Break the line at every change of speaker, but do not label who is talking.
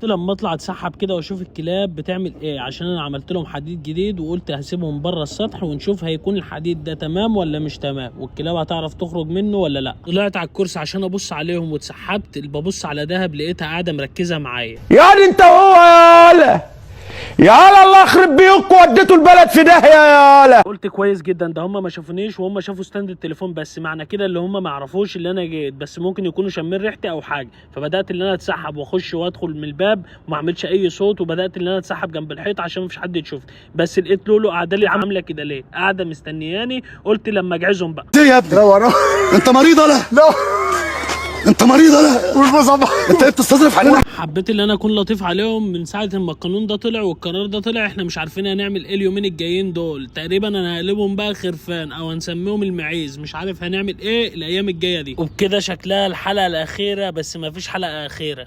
لما اطلع اتسحب كده واشوف الكلاب بتعمل ايه، عشان انا عملت لهم حديد جديد وقلت هسيبهم بره السطح ونشوف هيكون الحديد ده تمام ولا مش تمام، والكلاب هتعرف تخرج منه ولا لا. طلعت على الكرسي عشان ابص عليهم واتسحبت، ببص على دهب لقيتها قاعده مركزه معايا.
يعني انت هو يالا الله يخرب بيكوا وديتوا البلد في داهيه يالا.
قلت كويس جدا، ده هم ما شافونيش وهم شافوا ستاند التليفون بس، معنى كده اللي هم ما يعرفوش اللي انا جيت، بس ممكن يكونوا شامين ريحتي او حاجه. فبدات ان انا اتسحب واخش وادخل من الباب وما اعملش اي صوت، وبدات ان انا اتسحب جنب الحيط عشان ما فيش حد يشوفني. بس لقيت لولو قاعده لي عامله كده ليه، قاعده مستنياني. قلت لما اجعزهم بقى.
ايه يا ابني؟ لا انت مريض ولا لا؟ انت مريض ولا؟ انت ايه بتستظرف علينا؟
حبيت ان انا اكون لطيف عليهم من ساعه ما القانون ده طلع والقرار ده طلع. احنا مش عارفين هنعمل ايه اليومين الجايين دول، تقريبا انا هقلبهم بقى خرفان او هنسميهم المعيز، مش عارف هنعمل ايه الايام الجايه دي. وبكده شكلها الحلقه الاخيره، بس ما فيش حلقه اخيره.